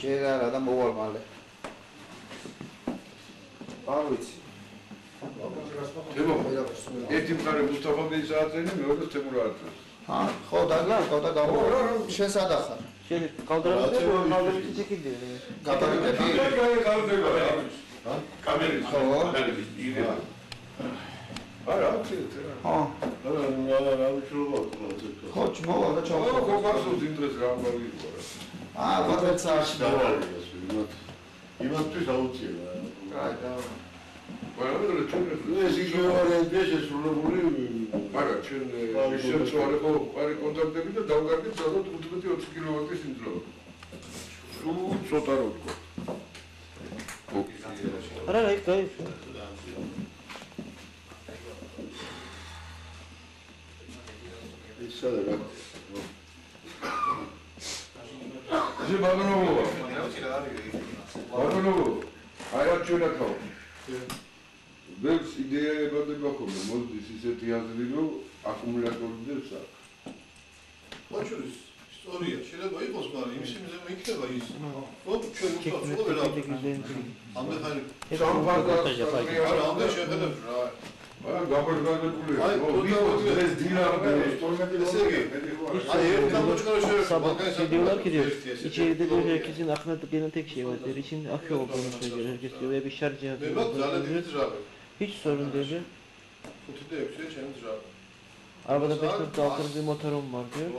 ჯერ არა და მოვალ მალე. არ ვიცი. ემო, ერთი მხარე მუსტაფაძის ააცენე, მეორე თემურაძეს. ხო და გამო შენ სად ახარ? შენ კალდრების იქიდე. გაბარიტები. კამერით ხო. არა, აქეთ. რა უშუალოდ ხო, მოვალ და ჩავხო. ხო, გასულ იმდრეს რა მაგირო რა. ვატრეთ საათში მოვალ. იმათთვის აუცილია. მაგრამ ჩვენ ეს იქნებოდა შესრულებული მაგრამ ჩვენ შეცვალე ხო ყარი კონტაქტები და დავგარდეთ სადღაც 15-20 კილოვატის სიმძლავრე. სულ ცოტა რო თქო. არა, აი. ისე რა. ზე ბაგნოვო. ბაგნოვო. აი რა ჩვენ ახლა. ბევრს იდეა გადაგახომა, მოდის ისეთი აზრი, რომ აკუმულატორებზე საქმე. მოჩურის ისტორია შეიძლება იყოს, მაგრამ იმის მიზეზი იქნება ის. რომ ჩვენ უცხო ვერ ამდენ ხანი სამფარდა ამდენ შეხედებს რა. მაგრამ გაბარგადებულია. აი, ეს დინამიკა ესე იგი, აი ერთ გამოჩქარო Videolar gidiyor. İçeride böyle herkesin aklına gelen tek şey var. İçin akü olduğunu söylüyor. Herkes diyor ve bir şarj cihazı var. Hiç sorun değil. Arabada 5.6 bir motorum var diyor.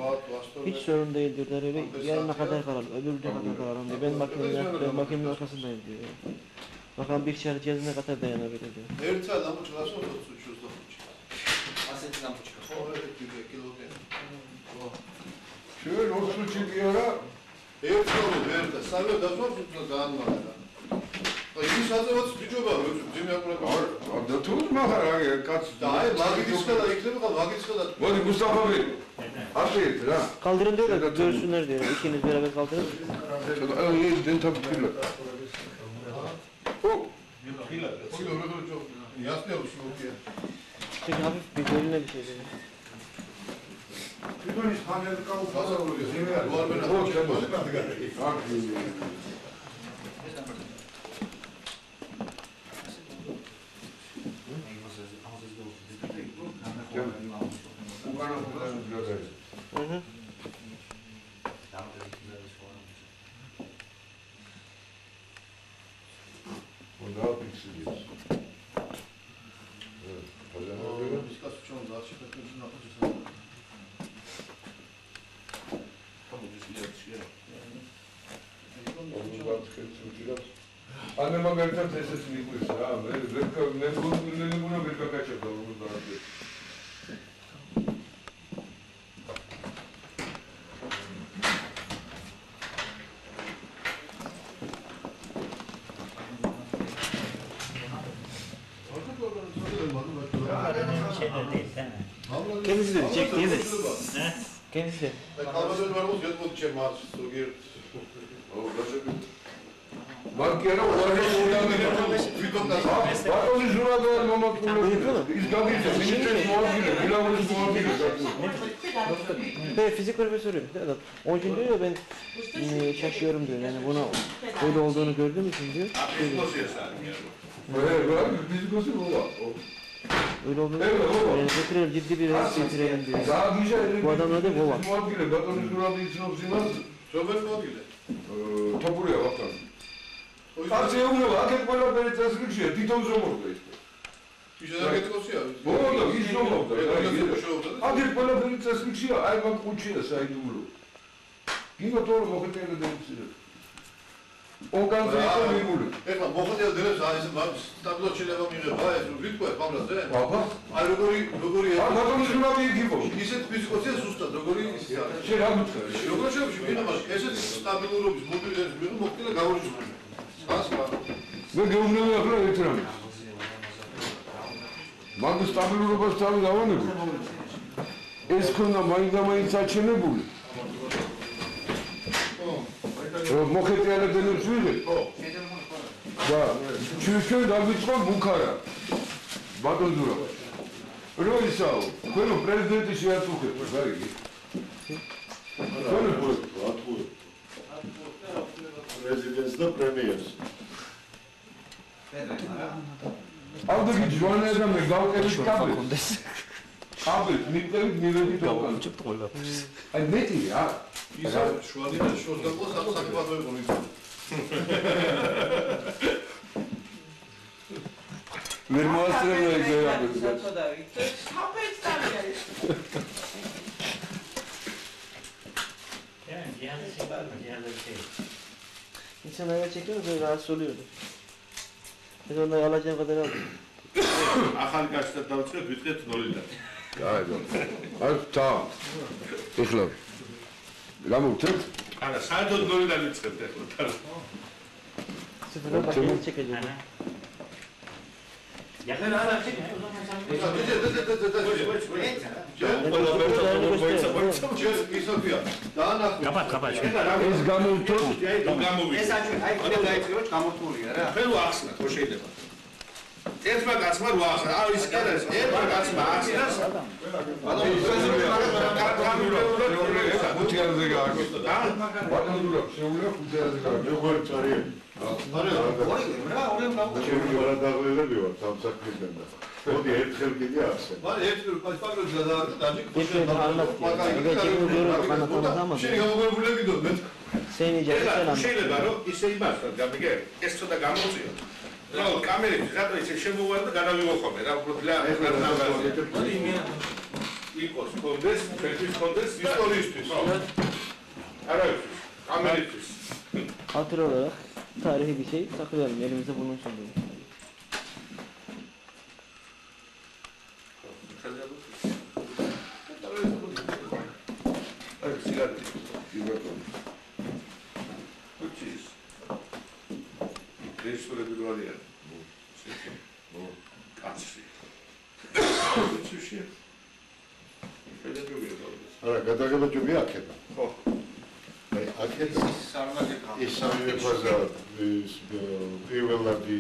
Hiç sorun değil diyor. Öyle yarına kadar kalalım, öbür gün kadar kalalım diyor. Ben makinenin arkasındayım diyor. Bakalım bir şarj cihazı ne kadar dayanabilir diyor. ერთ ადამს ჩლასო 30 და 5. ასეთი დამოჩქა. ხო, ერთ კილოგრამი. ჩვენ 20 კილო ერთ კილო ვერ და სამი დაზვარს უფრო გაანმარა. აი ის ადევაც ბიჭობა ძიმი აკურა. და თუ მაგარ კაც და აი მაგის ხელა იქნება ხა მაგის ხელა. მოდი მუსტაფაძე. ასეთ რა. Kaldırın diyor da görsünler diyor. İkiniz beraber kaldırın. აი დენთა ფილა. ო Çünkü hafif bir bölüne bir şey dedi. თვითონის ფანელი კაუფასაურია ზემე ვარბენა Anne magaritan tesisini koysa ha ben bunu bir kaçak da bunu da. Kendisi de çek değil mi? Kendisi de. Kalmadan var mı? Yatmadı çemar. Sogir. O başka Bankera oradan Bakın şurada Mehmet Kulu. İzgadıysa ministres muhabiri, bilavuz muhabiri. Ben fizik profesörüyüm. 10 gün diyor ya ben şaşıyorum diyor. Yani buna öyle olduğunu gördüğüm için diyor. Fizik olsun baba. Öyle olduğunu yani getirelim ciddi bir resim getirelim diyor. Bu adamla da bu var. Muhabiri, bakın şurada için opsiyonel. Çoban muhabiri. Topuruya bakın. Kasi evrova, aket ყველა პერიტრასრიქშია, თვითონ ზომობდა ის. ის ენერგეტიკოსია. ბოლო ის ზომობდა. აქეთ ყველა პერიტრასრიქშია, აი მაგ კუჩია საიდუმლო. გინო თორ მოხეტიალე დაიცირე. ორგანზე იყო მიგული. ეხლა მოხეტიალე დერებს არის სტაბილო შეიძლება მიიღება ეს ვიტყვე ხამრაზე? აბა, აი როგორი ა ბატონი ზურაბი იქიბო. ისეთ ფიზიკოსია ზუსტად როგორი ის არის. შენ რა მითხრა? როგორ შეიძლება მიიღება ესეთი სტაბილურობის მოდელების მიიღო მოხტილა გავარჯიშებული. მე გეუბნები ახლა ერთ რამეს. მაგ სტაბილურობას თავი დავანებო. ეს ქონა მაინც აჩენებული. მოხეტიალე დენებს ვიღებ. და ჩვენ დავიწყო ბუქარა. ბატონ ზურაბ. რო ისაო, თქვენო პრეზიდენტი შეაწუხეთ, გაიგე. თქვენო პრეზიდენტს და პრემიერს. ავდგი ჯვანე და მე გავყევით კაბელს. კაბელს მივყევით მივედით გავამჭებთ ყველაფერს. აი მეტი რა. ისა შუადი და შოს და საკუთარ პოლიტიკა. ვერ მოასწრებია ეგ ვერაფერს. İnsan eve çekiyor mu? Rahatsız oluyordu. Biz ondan alacağım kadar aldık. ახალი კაცთან დავწყებ, ვიტყეთ 0-დან. აი თა. ეხლა გამოვთეთ? არა, საერთოდ 0-დან ვიწყებთ ახლა. Sıfırdan makinesi çekeceğim. Yakın ara çek. ისოფია დაანახო Kapat. ეს გამოვთოთ? ეს აჩვენ, აი კიდევ დაიწყება გამორთულია რა. ხელ ვახსნათ, ხო შეიძლება. ერთმა კაცმა რო ახსნა, აი ის კერეს, ერთმა კაცმა ახსნას. ხუთიაზე გააკეთე. ბატონო, შეუძლია ხუთიაზე გააკეთე. როგორ წარია? ორი ჩემი ვარადაღლელები ვარ სამსახურიდან და მოდი ერთხელ კიდე ახსენ. მან ერთი პასპორტი გადააკეთე. Geçen anlattı. Eve çekiyor diyorum kanatlamaz შენი გამოგებულები დო. Sen iyice ეხლა sen შეიძლება რომ ისე იმასთან გამიგე, ეს ცოტა გამოწიო. რა კამერით რატო ისე შემოვარ და გადავიღო რა უბრალოდ ეხლა ნაბაზი. იყოს კონდეს, ფერთვის კონდეს ისტორიისთვის. არა ის კამერისთვის. hatır olarak tarihi bir şey saklayalım elimizde bulunsun diye. აი სიგარეტი. იბატონო. უჩის. რეჟისორები რო არიან. კაცი. უჩიში. არა, გადაღება ჯობია აქედა. ხო. აი, აქედა. ის სამივე ფაზა ის პირველადი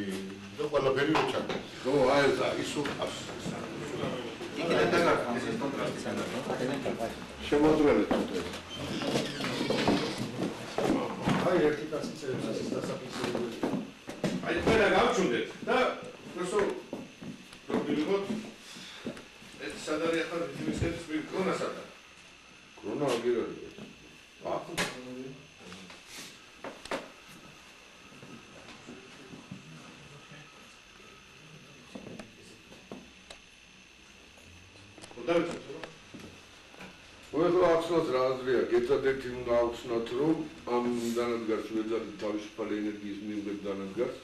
და ყველაფერი რო ჩაკეთდა. ხო, აი ეს ისო ავს. იქიდან დაგარქვა ეს კონტრასტი სანამ. შემოძველეთ თუნდაც. აი ერთი კაცი წერს ეს დასაფიქსირებული. აი ყველა გავჩუნდეთ და პროფესორ პრობილოთ ეს სადარი ახლა ვისკეთის მიკრონასადა. კრონა აგერადი. აკუ ყველა ახსნას რა აზრია, ერთადერთი უნდა ახსნათ, რომ ამ დანადგარს ვეძახით თავისუფალი ენერგიის მიღებ დანადგარს.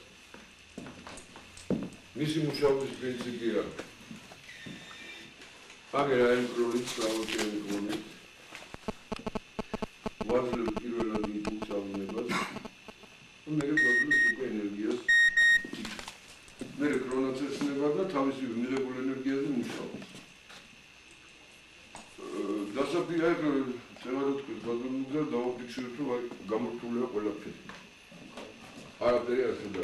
მისი მუშაობის პრინციპია აგერა ემკროლით, სავოჩენკროლით. ვაძლევთ პირველად იმპულსავნებას. მერე ვაძლევთ უკვე ენერგიას. მერე კრონაცესნება და თავისი მიღებულ ენერგიაზე მუშაობს. დასაფია ეგ წევადად თქვით ბაზარზე დავაფიქსირეთ რომ აი გამორთულია ყველაფერი. არაფერი არ შედა.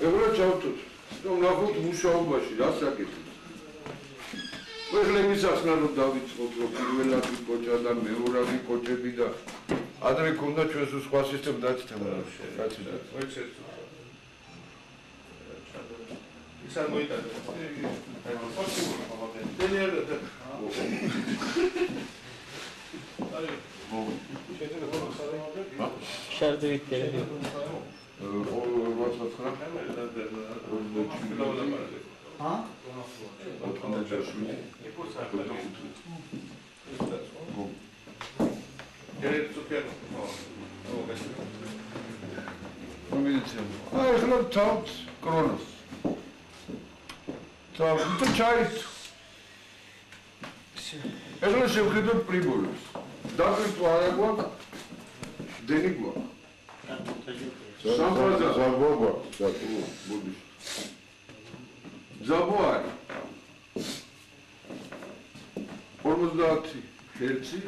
ეგრე ჩავთოთ რომ ნახოთ მუშაობაში რა საკეთებს. Noi ახსნა რომ დავიწყოთ რომ პირველადი კოჭა და მეორადი კოჭები და ადრე ქონდა ჩვენს სხვა სისტემ დაწესება. კაცი და მოიცეთ. ის არ მოიტანე. აი პოსიბლი ხომ დენიერ და აი შეიძლება ხომ Şartı yüklerim. Ha? Ai, hlap taut Kronos. Taut, tu çayt. Ეხლა შევხედოთ პრიბულებს. დაგვირთვა არა გვაქვს? დენი გვაქვს. სამფაზა ზაბობა, ბუდიშ. ზაბო არის. 50 ჰერცი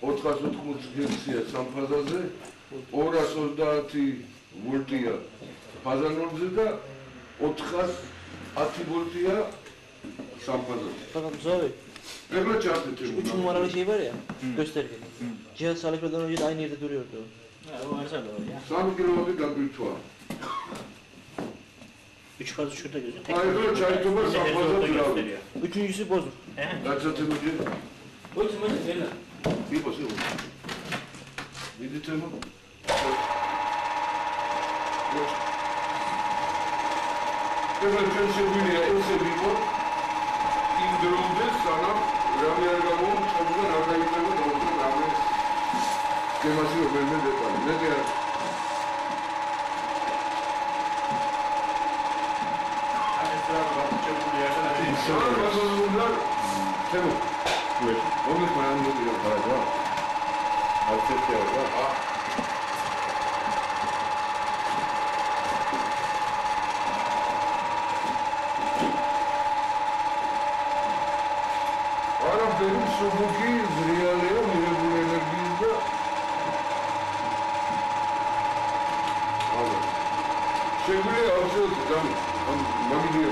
480 ჰერცია სამფაზაზე 230 ვოლტია ფაზანურზე და 410 ვოლტია სამფაზოზე. Fakat Mustafa Bey, ეხლა ჩართეთ üç numaralı şey var ya, göstergeli. Cihaz çalışmadan önce de aynı yerde duruyordu. O varsa da o ya. 3 კილოვატი გაგვირთვა. 3 fazla şurada gözüküyor. აი ეხლა ჩაითობა სამფაზო გრავი. gösteriyor. Üçüncüsü bozuk. გაცათებოდი Oysa mı öyle? იყოს იყო. მიდით ემო. ეხლა ჩვენ შეგვიძლია ესე ვიყოთ იმ დრომდე სანამ რამე არ გამომწყობა და რა დაიწყება და რამე გემაში რომელმე დეტალი. მეტი არ თემო რომის მანამდე არა არცერთი არა არაფერი სუბუქი რეალია მიღებული ენერგიის და არა შეგვიძლია ავშოთ მაგიდია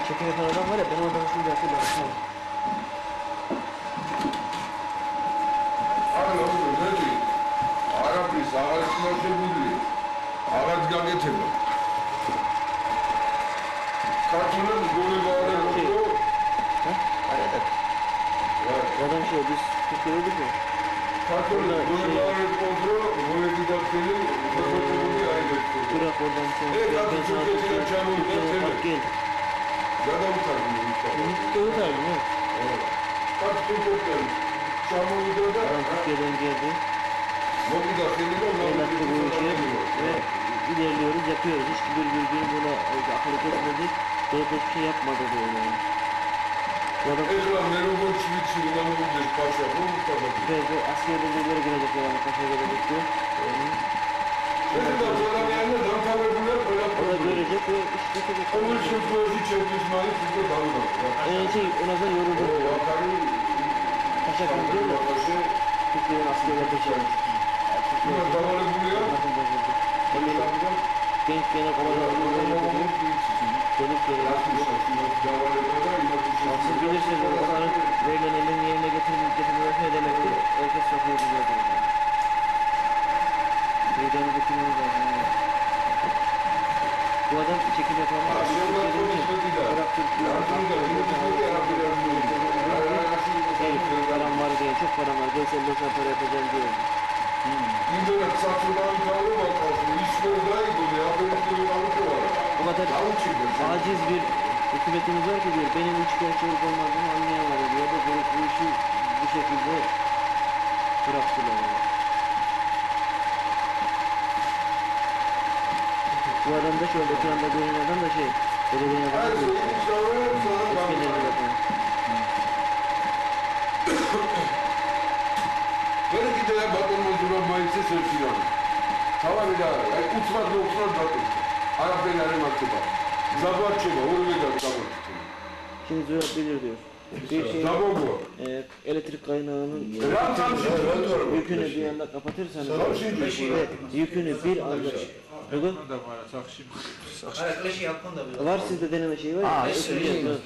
Çekim yapan adam var ya, ben oradan şimdi yapıyorum. არა ნეტი არაფრის აღარ შემოშებული აღარ გაგეთება ქართულად გულება არა Adam şey, biz Türkiye'de mi? ქართულად გულება არა კონტრო მოედი და ხელი მოხდები აიგეთ Bırak oradan sen. Ben Türkiye'den çağırıyorum, Gel. გადავთარგმნი ვიშა Türkiye'de tabii mi? ქართულად ჩამოვიდა და Adam Türkiye'den geldi. მოგიდა ხელი და El attı bu işe ve ilerliyoruz, yapıyoruz. Hiç bir buna akıllı etmedik. Böyle bir şey yapmadı böyle. Bu adam ეხლა მე როგორც ვიცი უნდა მოვიდეს პაშა რომ ve asker bölgelere girecek yani paşa gelecek diyor. შეიძლება ზოგადად დამთავრებულია O da ყველა görecek ve iş bitecek. ყოველ შემთხვევაში ჩემთვის მაინც უკვე დავიდავ. Şey, ona da yoruldu. Paşa gidiyor da Türkiye'nin askerler peşinde. იმას დავალებულია Genç gene kovalarını yapıyor. Dönüp geliyor. Siz bilirsiniz onların verilen elin yerine getirmek ne demektir? Herkes sokuyor biliyor. Meydanı getirmemiz lazım. Bu adam çekim yapamaz. Bırak Türkiye'yi. Param var diye, çok param var. Gel sen boşuna para yapacağım diyor. იმდენად საწურდავი თავობა ყავს, ისმერ დაიგონე, აბერტული გამოკოლა. O kadar aciz bir hükümetimiz var ki diyor, benim üçkağıtçılık olmadığını anlayamadı diyor da bu işi bu şekilde bıraktılar. Yani. Bu adam da şöyle ekranda görünen adam da şey, belediye აი adamı ეს ისავე eskileri yapıyor. ვერ კიდე ბატონო ზურა მაინც ეს ერთი რამე. თავარი რა არის? აი უცბად მოხსნათ ბატონო. არაფერი არ ემართება. ზაბარჩება ორივე გაგაბარჩება. Şimdi Zürat bilir diyor. Bir şey ზაბოგო. elektrik kaynağının რა თამში yükünü bir anda kapatırsanız Tamam. ve yükünü bir anda Bakın, Arkadaşı yapın da bir. var sizde deneme şeyi var ya. Aa, evet.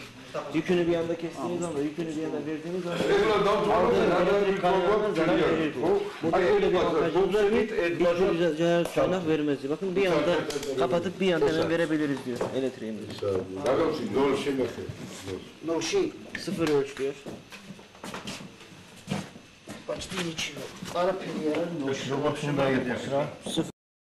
Yükünü bir anda kestiğiniz anda, yükünü bir anda verdiğiniz anda ეხლა დავთვალე რა elektrik kaynağından zarar verir. Bu da öyle bir avantajımız var ki hiçbir zarar kaynak vermez. Bakın bir anda kapatıp bir anda hemen verebiliriz diyor elektriğimizi. ნოლ შემეხე. No şey, sıfır ölçüyor. Başta geçiyor. Arap yeri. როგორც უნდა იყოს რა. Sıfır.